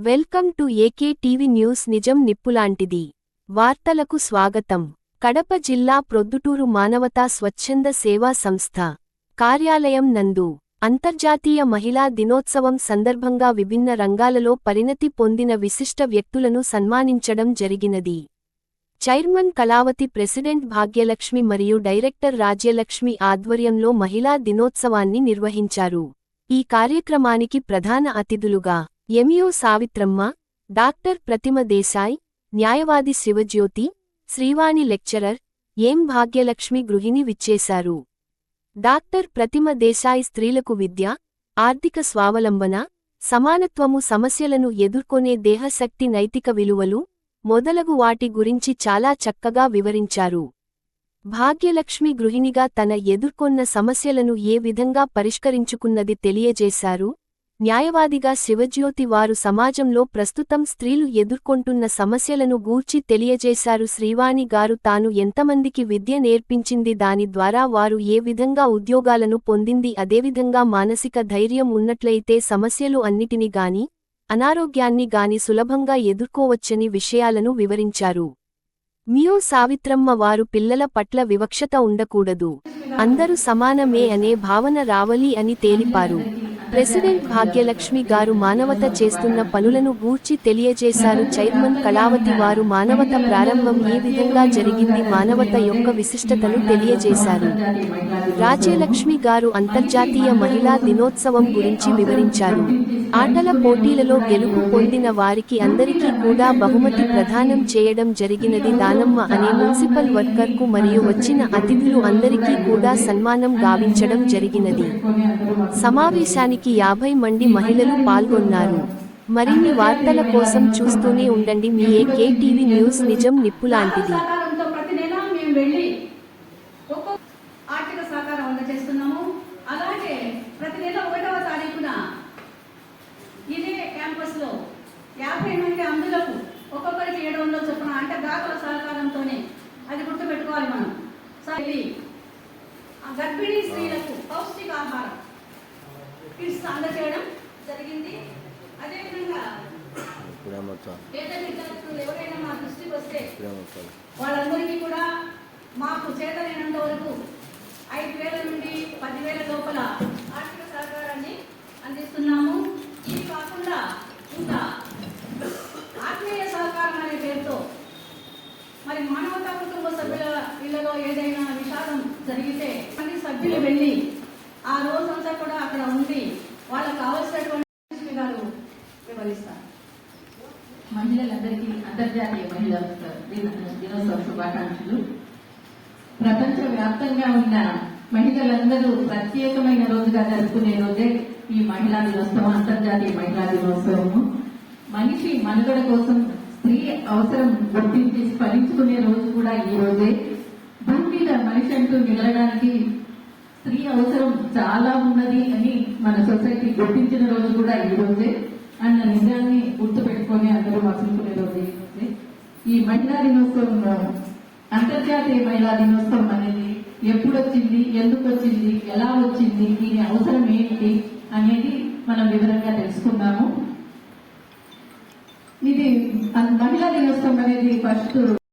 Welcome to AK TV news. నిజం నిప్పులాంటిది. వార్తలకు స్వాగతం. కడప జిల్లా ప్రొద్దుటూరు మానవతా స్వచ్ఛంద సేవా సంస్థ కార్యాలయం నందు అంతర్జాతీయ మహిళా దినోత్సవం సందర్భంగా విభిన్న రంగాలలో పరిణతి పొందిన విశిష్ట వ్యక్తులను సన్మానించడం జరిగినది. చైర్మన్ కళావతి, ప్రెసిడెంట్ భాగ్యలక్ష్మి మరియు డైరెక్టర్ రాజ్యలక్ష్మి ఆధ్వర్యంలో మహిళా దినోత్సవాన్ని నిర్వహించారు. ఈ కార్యక్రమానికి ప్రధాన అతిథులుగా ఎంయూ సావిత్రమ్మ, డాక్టర్ ప్రతిమ దేశాయ్, న్యాయవాది శివజ్యోతి, శ్రీవాణి లెక్చరర్, ఎం భాగ్యలక్ష్మి గృహిణి విచ్చేశారు. డాక్టర్ ప్రతిమ దేశాయ్ స్త్రీలకు విద్య, ఆర్థిక స్వావలంబన, సమానత్వము, సమస్యలను ఎదుర్కొనే దేహశక్తి, నైతిక విలువలు మొదలగు వాటి గురించి చాలా చక్కగా వివరించారు. భాగ్యలక్ష్మి గృహిణిగా తన ఎదుర్కొన్న సమస్యలను ఏ విధంగా పరిష్కరించుకున్నది తెలియజేశారు. న్యాయవాదిగా శివజ్యోతి వారు సమాజంలో ప్రస్తుతం స్త్రీలు ఎదుర్కొంటున్న సమస్యలను గూర్చి తెలియజేశారు. శ్రీవాణి గారు తాను ఎంతమందికి విద్య నేర్పించింది, దాని ద్వారా వారు ఏ విధంగా ఉద్యోగాలను పొందింది, అదేవిధంగా మానసిక ధైర్యం ఉన్నట్లయితే సమస్యలు అన్నిటిని గాని అనారోగ్యాన్ని గాని సులభంగా ఎదుర్కోవచ్చని విషయాలను వివరించారు. మియో సావిత్రమ్మ వారు పిల్లల పట్ల వివక్షత ఉండకూడదు, అందరూ సమానమే అనే భావన రావాలి అని తెలిపారు. ప్రెసిడెంట్ భాగ్యలక్ష్మి గారు మానవత చేస్తున్న పనులను గూర్చి తెలియజేశారు. చైర్మన్ కళావతి వారు మానవత ప్రారంభం ఏ విధంగా జరిగింది, మానవత యొక్క విశిష్టతను తెలియజేశారు. రాజ్యలక్ష్మి గారు అంతర్జాతీయ మహిళా దినోత్సవం గురించి వివరించారు. ఆటల పోటీలలో గెలుపు పొందిన వారికి అందరికీ కూడా బహుమతి ప్రదానం చేయడం జరిగినది. దానమ్మ అనే మున్సిపల్ వర్కర్కు మరియు వచ్చిన అతిథులు అందరికీ కూడా సన్మానం గావించడం జరిగినది. సమావేశానికి 50 మంది మహిళలు పాల్గొన్నారు. మరిన్ని వార్తల కోసం చూస్తూనే ఉండండి మీ ఏకే టీవీ న్యూస్. నిజం నిప్పులాంటిది. ఇదే క్యాంపస్ లో 50 మంది అందులకు ఒక్కొక్కరికి 700 చొప్పున, అంటే దాతల సహకారంతోనే, అది గుర్తు పెట్టుకోవాలి మనం. గర్భిణీ స్త్రీలకు పౌష్టికాహారం కిట్స్ అందజేయడం జరిగింది. అదేవిధంగా పేద విద్యార్థులు ఎవరైనా మా దృష్టికి వస్తే వాళ్ళందరికీ కూడా మాకు చేతనైనంత వరకు 5,000 నుండి 10,000 లోపల ఆర్థిక సహకారాన్ని అందిస్తున్నాము. ఇది కాకుండా ఇంకా ఆత్మీయ సహకారం అనే పేరుతో మరి మానవతా కుటుంబ సభ్యుల ఇళ్లలో ఏదైనా విషాదం జరిగితే అన్ని సభ్యులు వెళ్ళి ఆ రోజంతా కూడా అక్కడ ఉండి వాళ్ళకు కావలసినటువంటి గారు వివరిస్తారు. మహిళలందరికీ అంతర్జాతీయ మహిళా దినోత్సవ శుభాకాంక్షలు. ప్రపంచ వ్యాప్తంగా ఉన్న మహిళలందరూ ప్రత్యేకమైన రోజుగా జరుపుకునే రోజే ఈ మహిళా దినోత్సవం, అంతర్జాతీయ మహిళా దినోత్సవము. మనిషి మనుగడ కోసం స్త్రీ అవసరం గుర్తించి స్మరించుకునే రోజు కూడా ఈ రోజే. భూమి మీద మనిషి అంటూ నిలవడానికి స్త్రీ అవసరం చాలా ఉన్నది అని మన సొసైటీ గుర్తించిన రోజు కూడా ఈ రోజే అన్న నిజాన్ని గుర్తు పెట్టుకుని అందరూ మసులుకునే రోజు ఈ రోజే. ఈ మహిళా దినోత్సవం, అంతర్జాతీయ మహిళా దినోత్సవం అనేది ఎప్పుడు వచ్చింది, ఎందుకు వచ్చింది, ఎలా వచ్చింది, దీని అవసరం ఏంటి అనేది మనం వివరంగా తెలుసుకున్నాము. ఇది మహిళా దినోత్సవం అనేది ఫస్ట్